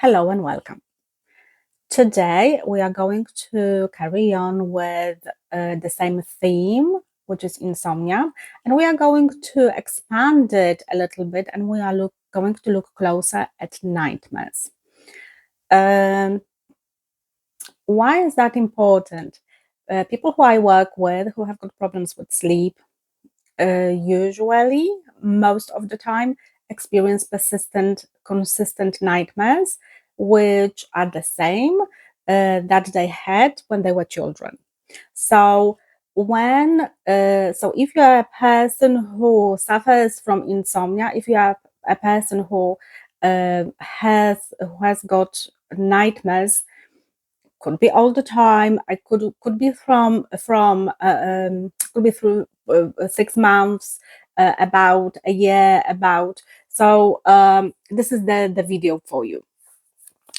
Hello and welcome. Today we are going to carry on with the same theme, which is insomnia, and we are going to expand it a little bit, and we are going to look closer at nightmares. Why is that important? People who I work with who have got problems with sleep, usually, most of the time, experience persistent, consistent nightmares, which are the same that they had when they were children. So if you are a person who suffers from insomnia, if you are a person who has got nightmares, could be all the time. I could be could be through 6 months, about a year, about. So this is the video for you.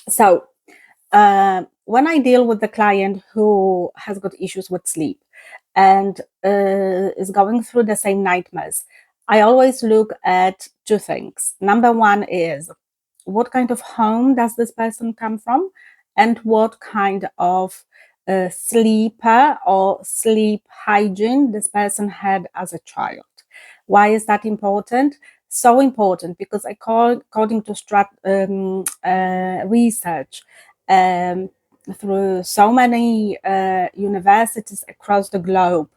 So when I deal with the client who has got issues with sleep and is going through the same nightmares, I always look at two things. Number one is, what kind of home does this person come from, and what kind of sleeper or sleep hygiene this person had as a child. Why is that important? So important because according to research, through so many universities across the globe,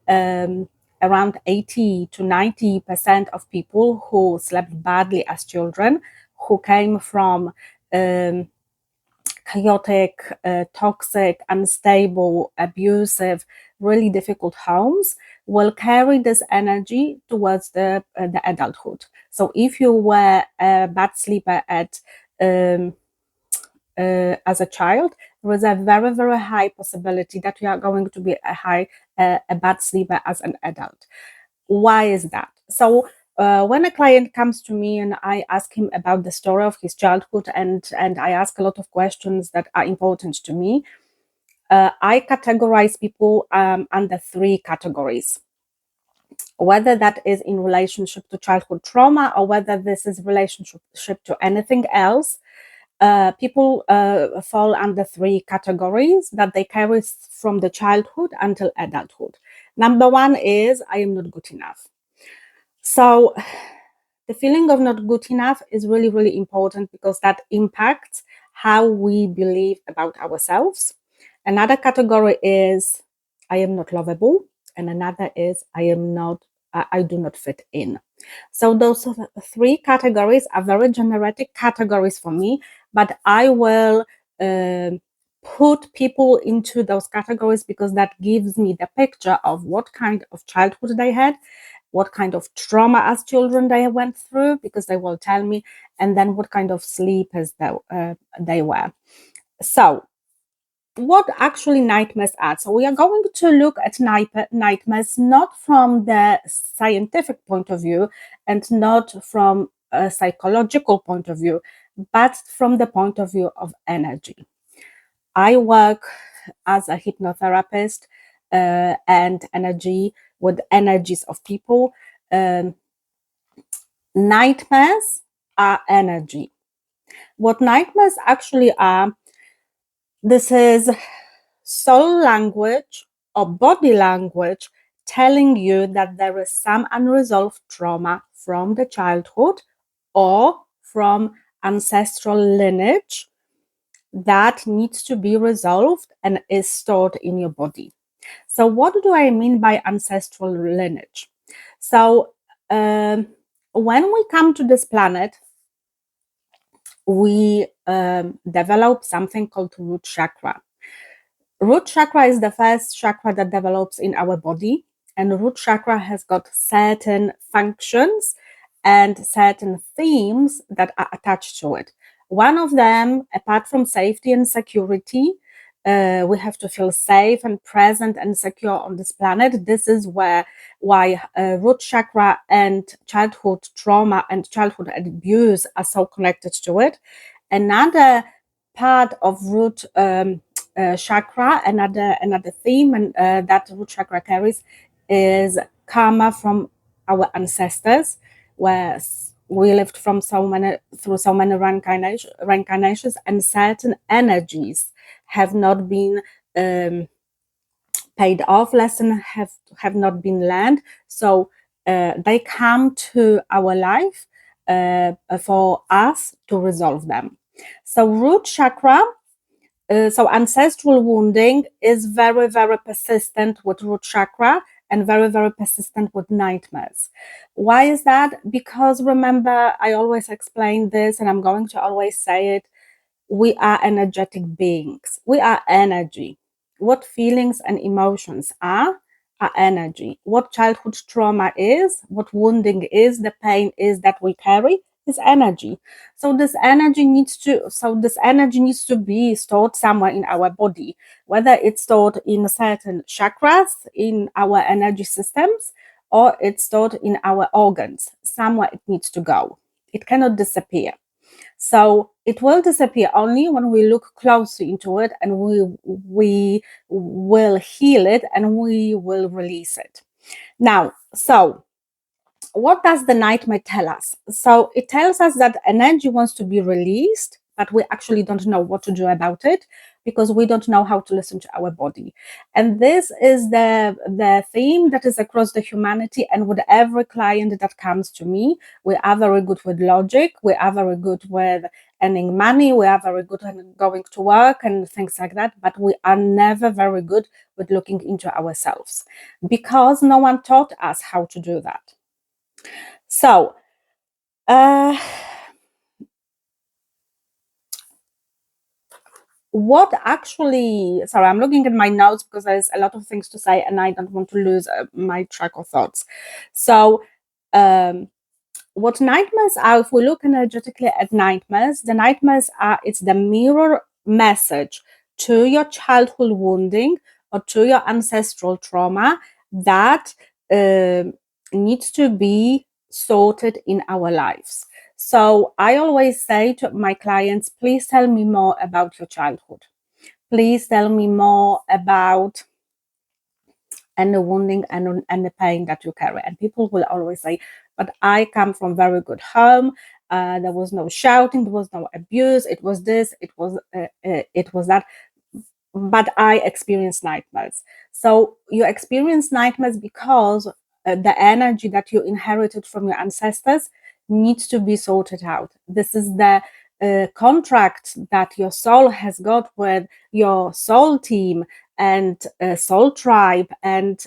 around 80 to 90% of people who slept badly as children, who came from chaotic, toxic, unstable, abusive, really difficult homes, will carry this energy towards the adulthood. So if you were a bad sleeper as a child, there is a very, very high possibility that you are going to be a bad sleeper as an adult. Why is that? So when a client comes to me and I ask him about the story of his childhood, and I ask a lot of questions that are important to me, I categorize people under three categories. Whether that is in relationship to childhood trauma or whether this is relationship to anything else, people fall under three categories that they carry from the childhood until adulthood. Number one is, I am not good enough. So the feeling of not good enough is really, really important because that impacts how we believe about ourselves. Another category is, I am not lovable, and another is, I do not fit in. So those three categories are very generic categories for me, but I will put people into those categories because that gives me the picture of what kind of childhood they had, what kind of trauma as children they went through, because they will tell me, and then what kind of sleepers they were. So what actually nightmares are? So we are going to look at nightmares not from the scientific point of view and not from a psychological point of view, but from the point of view of energy. I work as a hypnotherapist and energy with energies of people. Nightmares are energy. What nightmares actually are, this is soul language or body language telling you that there is some unresolved trauma from the childhood or from ancestral lineage that needs to be resolved and is stored in your body. So what do I mean by ancestral lineage? So when we come to this planet, we develop something called root chakra. Root chakra is the first chakra that develops in our body, and root chakra has got certain functions and certain themes that are attached to it. One of them, apart from safety and security, we have to feel safe and present and secure on this planet. This is why root chakra and childhood trauma and childhood abuse are so connected to it. Another part of root chakra, another theme and that root chakra carries is karma from our ancestors, where we lived through so many reincarnations, and certain energies have not been paid off, lessons have not been learned. So they come to our life for us to resolve them. So root chakra, so ancestral wounding is very, very persistent with root chakra and very, very persistent with nightmares. Why is that? Because remember, I always explain this and I'm going to always say it, we are energetic beings. We are energy. What feelings and emotions are energy. What childhood trauma is, what wounding is, the pain is that we carry is energy. This energy needs to be stored somewhere in our body, whether it's stored in certain chakras in our energy systems or it's stored in our organs. Somewhere it needs to go. It cannot disappear. So it will disappear only when we look closely into it and we will heal it and we will release it. Now, so what does the nightmare tell us? So it tells us that energy wants to be released, but we actually don't know what to do about it because we don't know how to listen to our body. And this is the theme that is across the humanity and with every client that comes to me. We are very good with logic, we are very good with earning money, we are very good at going to work and things like that, but we are never very good with looking into ourselves because no one taught us how to do that. So, what actually, sorry, I'm looking at my notes because there's a lot of things to say and I don't want to lose my track of thoughts. So, what nightmares are, if we look energetically at nightmares, the nightmares are, it's the mirror message to your childhood wounding or to your ancestral trauma that needs to be sorted in our lives. So I always say to my clients, please tell me more about your childhood. Please tell me more about and the wounding and the pain that you carry. And people will always say, but I come from very good home. There was no shouting, there was no abuse. It was this, it was that. But I experienced nightmares. So you experience nightmares because the energy that you inherited from your ancestors needs to be sorted out. This is the contract that your soul has got with your soul team and soul tribe and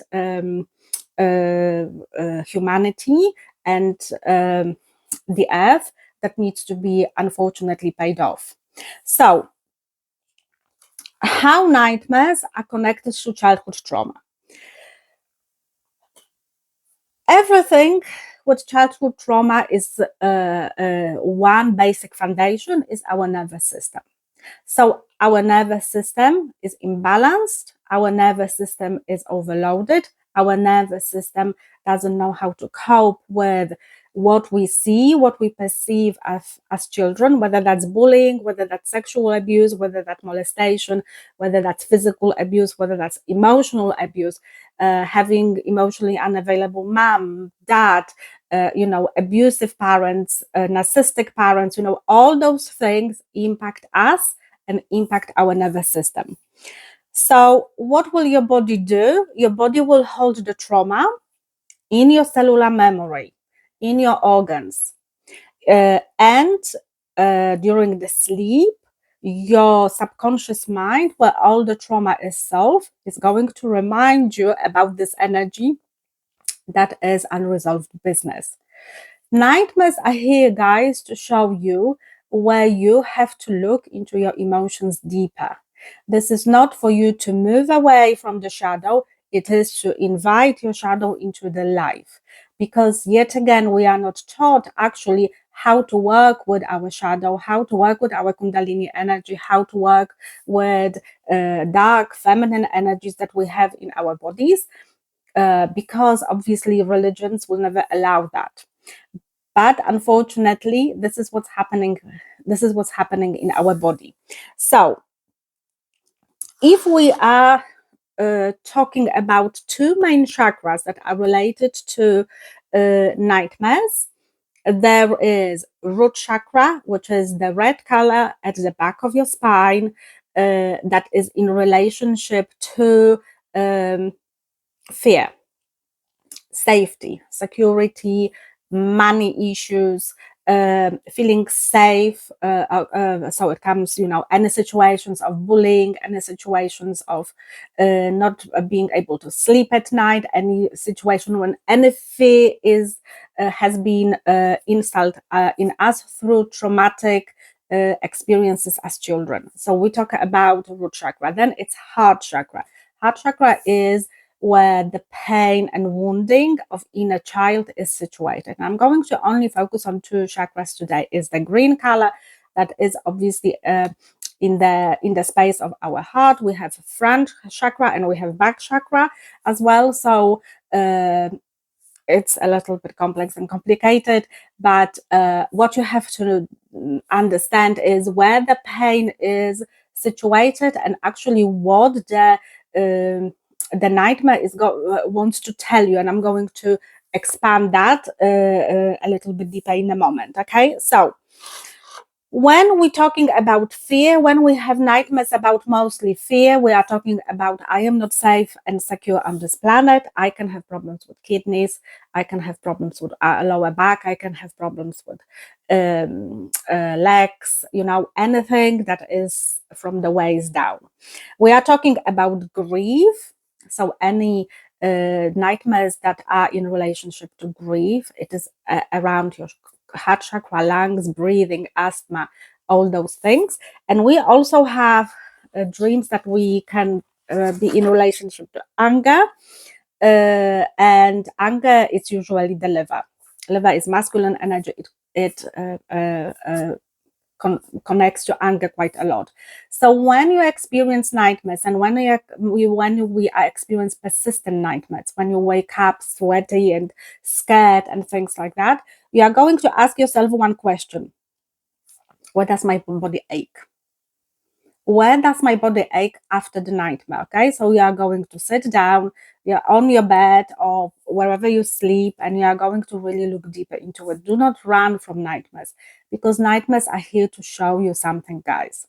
humanity and the earth that needs to be unfortunately paid off. So, how nightmares are connected to childhood trauma. Everything with childhood trauma is one basic foundation is our nervous system. So our nervous system is imbalanced, our nervous system is overloaded, our nervous system doesn't know how to cope with what we see, what we perceive as children, whether that's bullying, whether that's sexual abuse, whether that's molestation, whether that's physical abuse, whether that's emotional abuse, having emotionally unavailable mom, dad, abusive parents, narcissistic parents, all those things impact us and impact our nervous system. So what will your body do? Your body will hold the trauma in your cellular memory, in your organs, and during the sleep, your subconscious mind, where all the trauma is solved, is going to remind you about this energy that is unresolved business. Nightmares are here, guys, to show you where you have to look into your emotions deeper. This is not for you to move away from the shadow, it is to invite your shadow into the life. Because yet again, we are not taught actually how to work with our shadow, how to work with our Kundalini energy, how to work with dark feminine energies that we have in our bodies, because obviously religions will never allow that. But unfortunately, this is what's happening. This is what's happening in our body. So, if we are talking about two main chakras that are related to nightmares, There is root chakra, which is the red color at the back of your spine, that is in relationship to fear, safety, security, money issues, feeling safe. So it comes, any situations of bullying, any situations of not being able to sleep at night, any situation when any fear has been installed in us through traumatic experiences as children. So we talk about root chakra. Then it's heart chakra. Heart chakra is where the pain and wounding of inner child is situated. And I'm going to only focus on two chakras today. Is the green color that is obviously in the space of our heart. We have front chakra and we have back chakra as well. So it's a little bit complex and complicated, but what you have to understand is where the pain is situated and actually what the nightmare wants to tell you. And I'm going to expand that a little bit deeper in a moment. Okay, so when we're talking about fear, when we have nightmares about mostly fear, we are talking about I am not safe and secure on this planet. I can have problems with kidneys. I can have problems with lower back. I can have problems with legs, anything that is from the waist down. We are talking about grief. So any nightmares that are in relationship to grief, it is around your heart chakra, lungs, breathing, asthma, all those things. And we also have dreams that we can be in relationship to anger. And anger is usually the liver. Liver is masculine energy. It connects to anger quite a lot. So when you experience nightmares and when we experience persistent nightmares, when you wake up sweaty and scared and things like that, you are going to ask yourself one question: where does my body ache? Where does my body ache after the nightmare? Okay, so you are going to sit down, you're on your bed or wherever you sleep, and you are going to really look deeper into it. Do not run from nightmares, because nightmares are here to show you something, guys.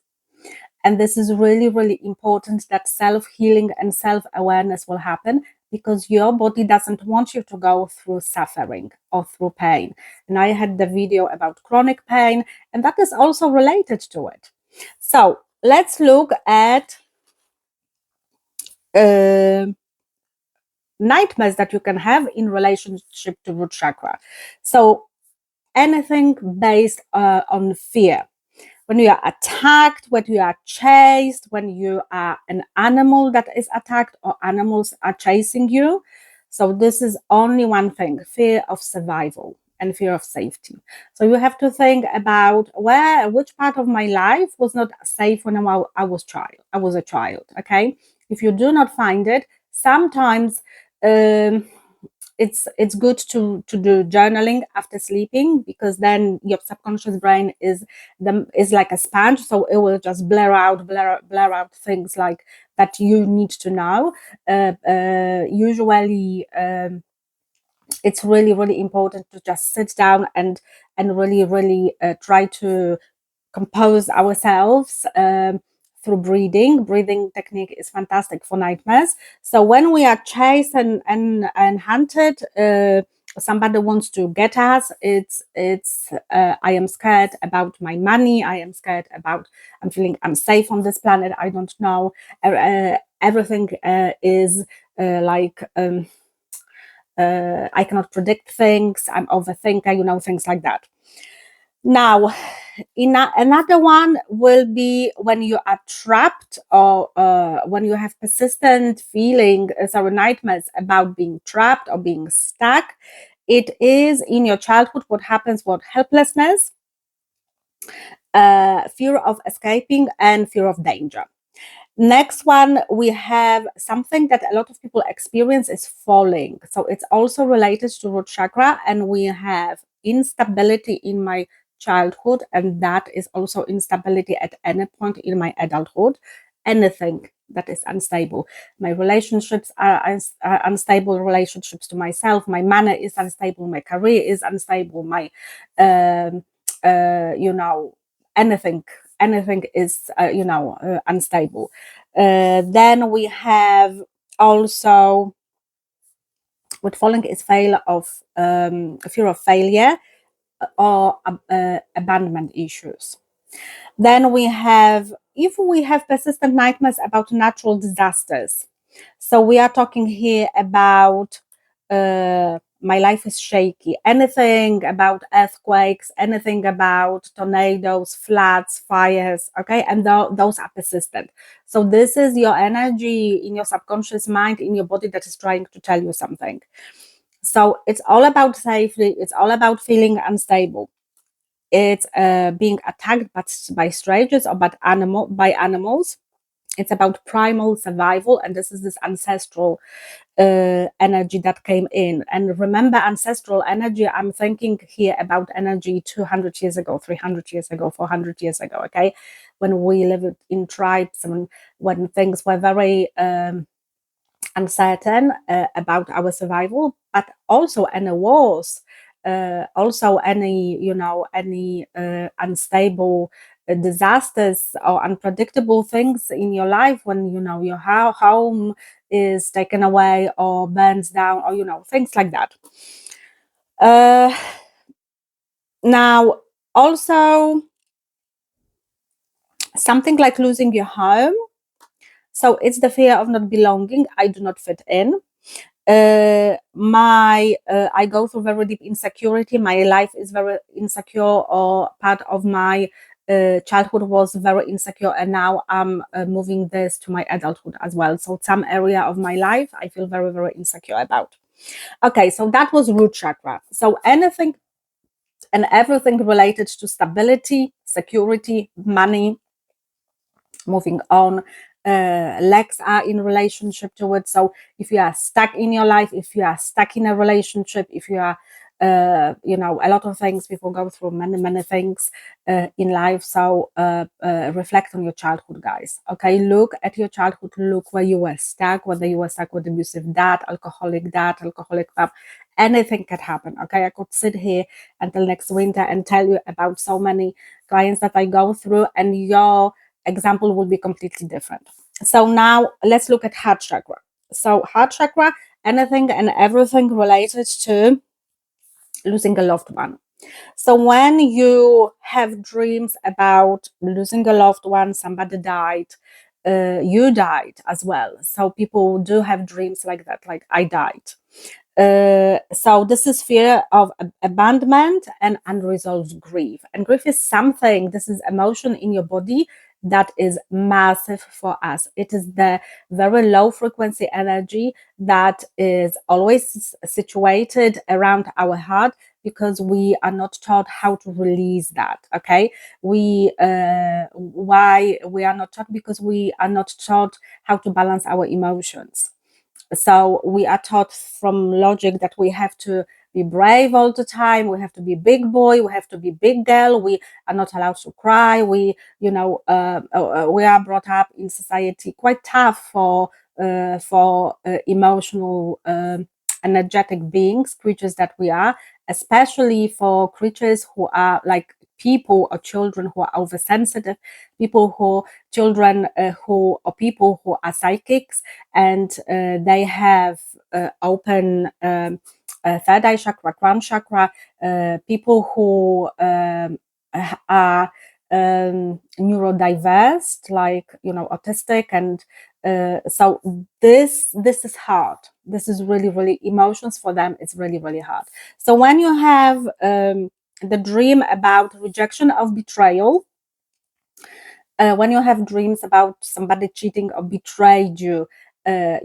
And this is really, really important, that self-healing and self-awareness will happen, because your body doesn't want you to go through suffering or through pain. And I had the video about chronic pain, and that is also related to it. So let's look at nightmares that you can have in relationship to root chakra. So anything based on fear. When you are attacked, when you are chased, when you are an animal that is attacked or animals are chasing you. So this is only one thing: fear of survival and fear of safety. So you have to think about which part of my life was not safe when I was a child. Okay, if you do not find it, sometimes it's good to do journaling after sleeping, because then your subconscious brain is like a sponge, so it will just blur out things like that you need to know. Usually it's really, really important to just sit down and really try to compose ourselves through breathing. Breathing technique is fantastic for nightmares. So when we are chased and hunted, somebody wants to get us, it's I am scared about my money, I am scared about, I'm feeling unsafe on this planet, I don't know, everything is like I cannot predict things, I'm overthinker, things like that. Now, another one will be when you are trapped, or when you have persistent nightmares about being trapped or being stuck. It is in your childhood what happens, what helplessness, fear of escaping, and fear of danger. Next one, we have something that a lot of people experience is falling. So it's also related to root chakra, and we have instability in my childhood, and that is also instability at any point in my adulthood. anything that is unstable. My relationships are unstable, relationships to myself, my manner is unstable, my career is unstable, my um, you know, anything is unstable. Then we have also, what following is fear of failure or abandonment issues. Then we have, if we have persistent nightmares about natural disasters. So we are talking here about my life is shaky, anything about earthquakes, anything about tornadoes, floods, fires, okay? And those are persistent. So this is your energy in your subconscious mind, in your body, that is trying to tell you something. So it's all about safety, it's all about feeling unstable. It's being attacked by strangers or by animals. It's about primal survival, and this is this ancestral energy that came in. And remember, ancestral energy, I'm thinking here about energy 200 years ago, 300 years ago, 400 years ago, okay? When we lived in tribes and when things were very uncertain about our survival, but also any wars, also any unstable disasters or unpredictable things in your life, when your home is taken away or burns down, or things like that. uh, Now, also something like losing your home. So it's the fear of not belonging. I do not fit in. I go through very deep insecurity. My life is very insecure, or part of my childhood was very insecure, and now I'm moving this to my adulthood as well. So some area of my life I feel very, very insecure about. Okay, so that was root chakra. So anything and everything related to stability, security, money, moving on, legs are in relationship to it. So if you are stuck in your life, if you are stuck in a relationship, if you are a lot of things, people go through many things in life. So reflect on your childhood, guys. Okay, look at your childhood, look where you were stuck, whether you were stuck with abusive dad, alcoholic mom. Anything can happen. Okay, I could sit here until next winter and tell you about so many clients that I go through, and your example will be completely different. So now let's look at heart chakra. So heart chakra, anything and everything related to losing a loved one. So when you have dreams about losing a loved one, somebody died, you died as well. So people do have dreams like that, like I died. So this is fear of abandonment and unresolved grief. And grief is something, this is emotion in your body that is massive for us. It is the very low frequency energy that is always situated around our heart, because we are not taught how to release that. Okay, why we are not taught? Because we are not taught how to balance our emotions. So we are taught from logic that we have to be brave all the time, we have to be big boy, we have to be big girl, we are not allowed to cry. We are brought up in society quite tough for emotional energetic beings, creatures that we are, especially for creatures who are like people or children who are oversensitive, children who or people who are psychics, and they have open third eye chakra, crown chakra, people who are neurodiverse, like autistic, and so this is hard. This is really, really, emotions for them, it's really, really hard. So when you have the dream about rejection of betrayal, when you have dreams about somebody cheating or betrayed you,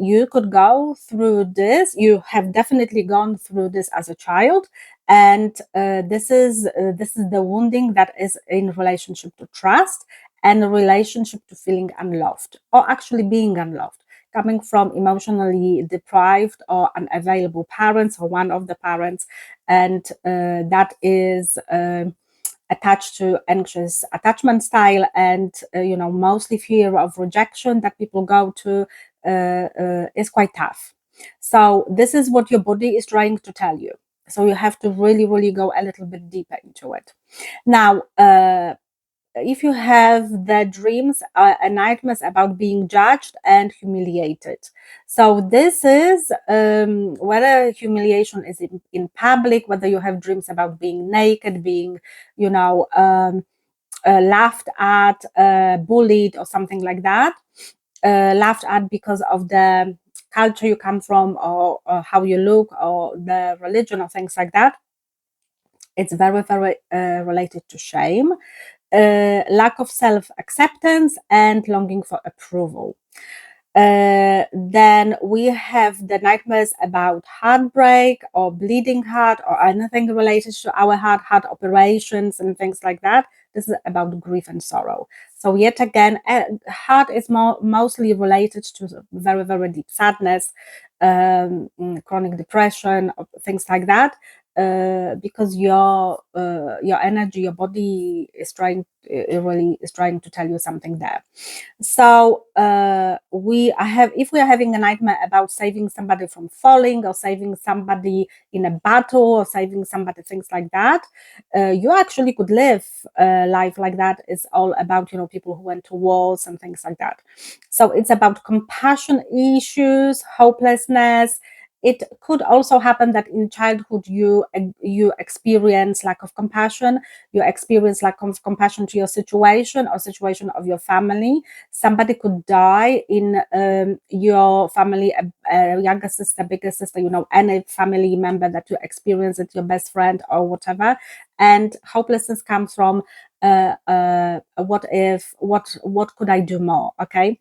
you could go through this. You have definitely gone through this as a child, and this is the wounding that is in relationship to trust and a relationship to feeling unloved, or actually being unloved, coming from emotionally deprived or unavailable parents, or one of the parents, and that is attached to anxious attachment style, and mostly fear of rejection that people go to, is quite tough. So this is what your body is trying to tell you. So you have to really, really go a little bit deeper into it. Now, if you have the dreams and nightmares about being judged and humiliated, so this is whether humiliation is in public, whether you have dreams about being naked, being laughed at, bullied, or something like that, laughed at because of the culture you come from, or how you look, or the religion, or things like that. It's very, very related to shame, lack of self-acceptance, and longing for approval. Then we have the nightmares about heartbreak or bleeding heart or anything related to our heart operations and things like that. This is about grief and sorrow. So yet again, heart is mostly related to very, very deep sadness, chronic depression, things like that. Because your energy, your body is trying, really is trying to tell you something there. So if we are having a nightmare about saving somebody from falling, or saving somebody in a battle, or saving somebody, things like that, you actually could live a life like that. It's all about people who went to wars and things like that. So it's about compassion issues, hopelessness. It could also happen that in childhood you experience lack of compassion, you experience lack of compassion to your situation or situation of your family. Somebody could die in your family, a younger sister, bigger sister, any family member that you experience it, your best friend or whatever. And hopelessness comes from what if, what could I do more? Okay.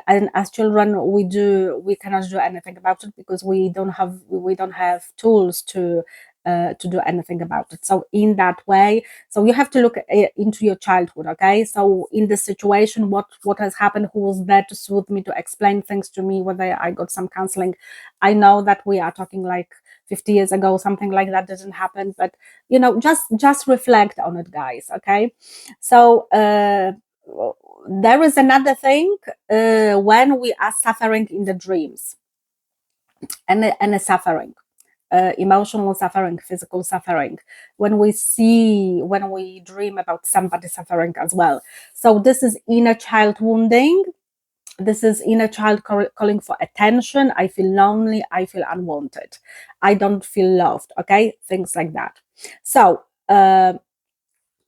And as children, we cannot do anything about it because we don't have tools to do anything about it. So in that way, so you have to look into your childhood. Okay, so in this situation, what has happened? Who was there to soothe me, to explain things to me? Whether I got some counseling? I know that we are talking like 50 years ago, something like that didn't happen, but just reflect on it, guys. Okay, so there is another thing, when we are suffering in the dreams, and a suffering, emotional suffering, physical suffering, when we dream about somebody suffering as well. So this is inner child wounding. This is inner child calling for attention. I feel lonely, I feel unwanted, I don't feel loved. Okay, things like that. So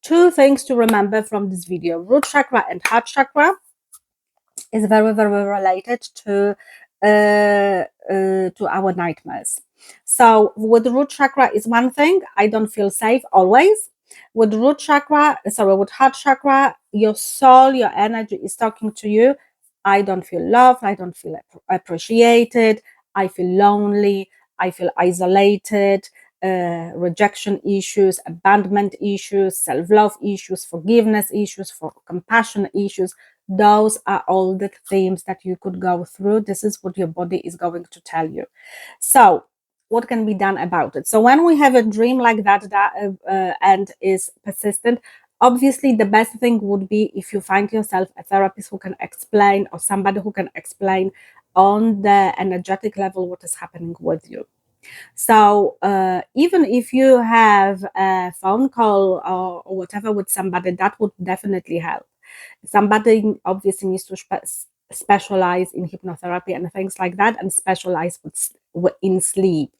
two things to remember from this video: root chakra and heart chakra is very, very related to our nightmares. So with the root chakra is one thing: I don't feel safe always. With root chakra, with heart chakra, your soul, your energy is talking to you. I don't feel loved, I don't feel appreciated, I feel lonely, I feel isolated. Rejection issues, abandonment issues, self-love issues, forgiveness issues, for compassion issues. Those are all the themes that you could go through. This is what your body is going to tell you. So what can be done about it? So when we have a dream like that, and is persistent, obviously the best thing would be if you find yourself a therapist who can explain, or somebody who can explain on the energetic level what is happening with you. So even if you have a phone call or whatever with somebody, that would definitely help. Somebody obviously needs to specialize in hypnotherapy and things like that, and specialize in sleep.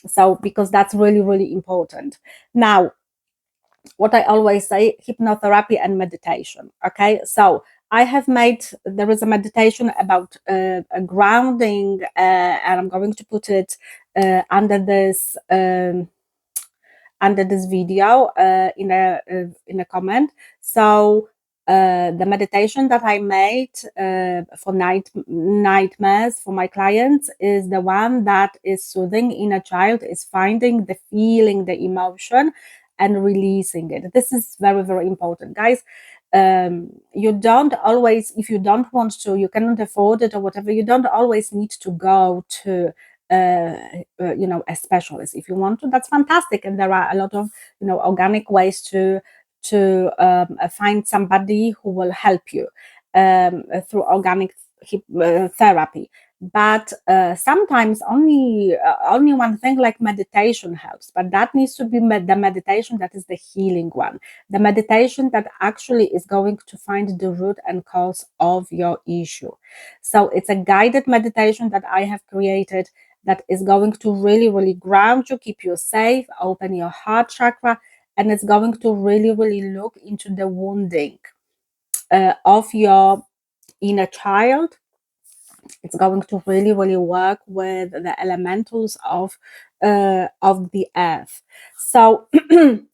So because that's really, really important. Now, what I always say, hypnotherapy and meditation. Okay, so there is a meditation about grounding, and I'm going to put it under this video in a comment. So the meditation that I made for nightmares for my clients is the one that is soothing inner child, is finding the feeling, the emotion, and releasing it. This is very, very important, guys. You don't always, if you don't want to, you cannot afford it or whatever, you don't always need to go to a specialist. If you want to, that's fantastic, and there are a lot of organic ways to find somebody who will help you through organic therapy. But sometimes only one thing like meditation helps, but that needs to be the meditation that is the healing one, the meditation that actually is going to find the root and cause of your issue. So it's a guided meditation that I have created that is going to really, really ground you, keep you safe, open your heart chakra, and it's going to really, really look into the wounding of your inner child. It's going to really, really work with the elementals of the earth. So you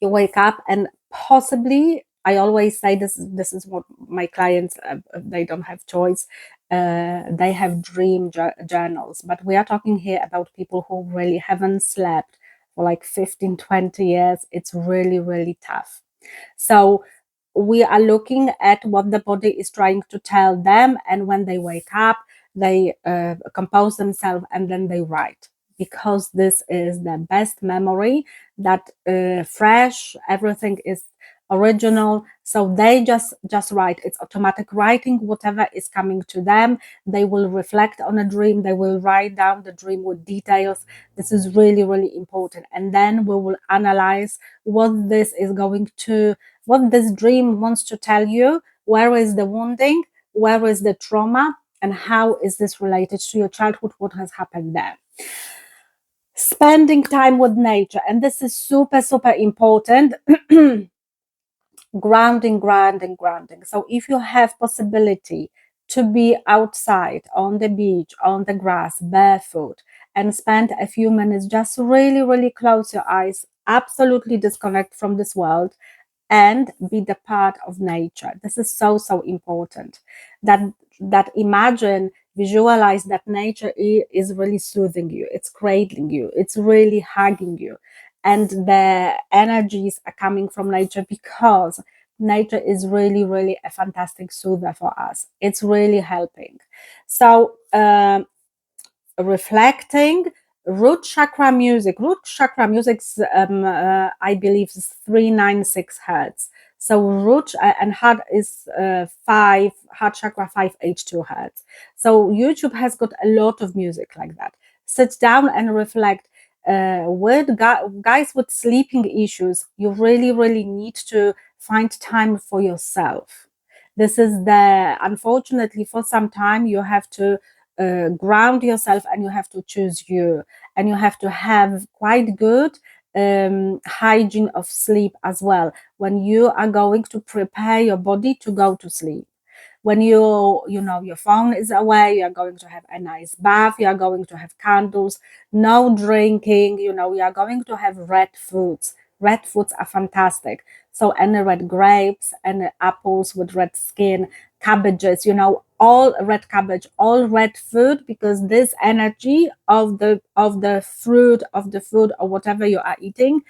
wake up, and possibly, I always say this is what my clients, they don't have choice. They have dream journals, but we are talking here about people who really haven't slept for like 15, 20 years. It's really, really tough. So we are looking at what the body is trying to tell them, and when they wake up, they compose themselves and then they write, because this is the best memory, that fresh, everything is original. So they just write. It's automatic writing, whatever is coming to them. They will reflect on a dream, they will write down the dream with details. This is really, really important. And then we will analyze what this is going to, what this dream wants to tell you. Where is the wounding, where is the trauma, and how is this related to your childhood, what has happened there. Spending time with nature, and this is super, super important. Grounding. So if you have possibility to be outside on the beach, on the grass, barefoot, and spend a few minutes, just really, really close your eyes, absolutely disconnect from this world, and be the part of nature. This is so, so important. That imagine, visualize that nature is really soothing you, it's cradling you, it's really hugging you, and the energies are coming from nature, because nature is really, really a fantastic soother for us. It's really helping. So reflecting, root chakra music. Root chakra music, I believe, is 396 hertz. So root and heart is 5, heart chakra 582 hertz. So YouTube has got a lot of music like that. Sit down and reflect. With guys with sleeping issues, you really, really need to find time for yourself. This is unfortunately, for some time, you have to ground yourself, and you have to choose you, and you have to have quite good hygiene of sleep as well, when you are going to prepare your body to go to sleep. When your phone is away, you're going to have a nice bath, you are going to have candles, no drinking, you are going to have red foods. Red foods are fantastic. So any red grapes, and apples with red skin, cabbages, all red cabbage, all red food, because this energy of the fruit, of the food, or whatever you are eating,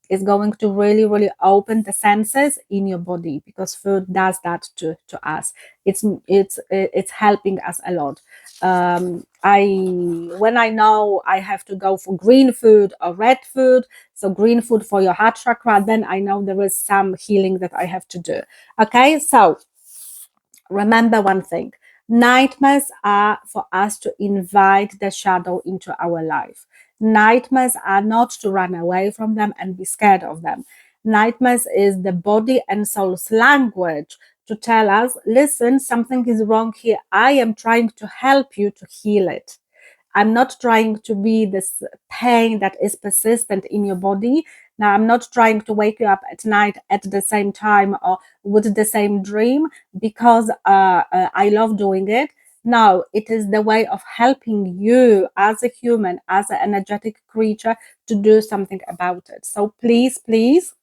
is going to really, really open the senses in your body, because food does that to us. It's helping us a lot. When I know I have to go for green food or red food, so green food for your heart chakra, then I know there is some healing that I have to do. Okay, so remember one thing: nightmares are for us to invite the shadow into our life. Nightmares are not to run away from them and be scared of them. Nightmares is the body and soul's language to tell us, listen, something is wrong here. I am trying to help you to heal it. I'm not trying to be this pain that is persistent in your body. Now, I'm not trying to wake you up at night at the same time or with the same dream because I love doing it. No, it is the way of helping you as a human, as an energetic creature, to do something about it. So please, please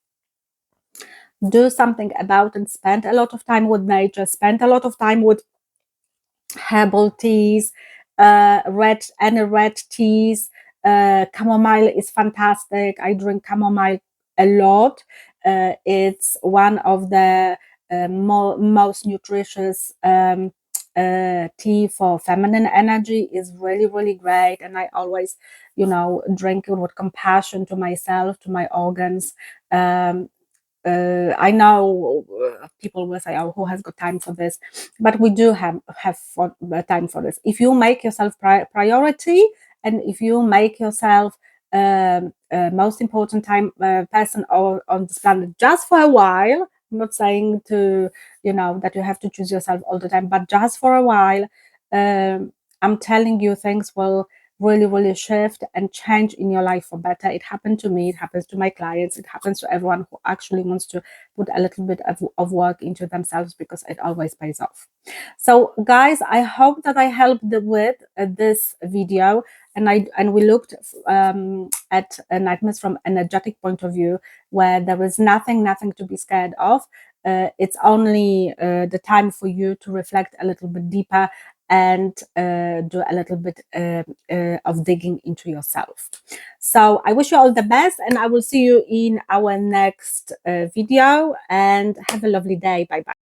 do something about it. Spend a lot of time with nature, spend a lot of time with herbal teas, red teas. Chamomile is fantastic. I drink chamomile a lot. It's one of the most nutritious tea for feminine energy is really, really great. And I always, drink it with compassion to myself, to my organs. Um, I know people will say, "Oh, who has got time for this?" But we do time for this. If you make yourself priority, and if you make yourself most important time person on this planet just for a while, I'm not saying that you have to choose yourself all the time, but just for a while, I'm telling you, things will really, really shift and change in your life for better. It happened to me, it happens to my clients, it happens to everyone who actually wants to put a little bit of work into themselves, because it always pays off. So guys, I hope that I helped with this video, and we looked at nightmares from energetic point of view, where there is nothing to be scared of. It's only the time for you to reflect a little bit deeper and do a little bit of digging into yourself. So I wish you all the best, and I will see you in our next video, and have a lovely day. Bye bye.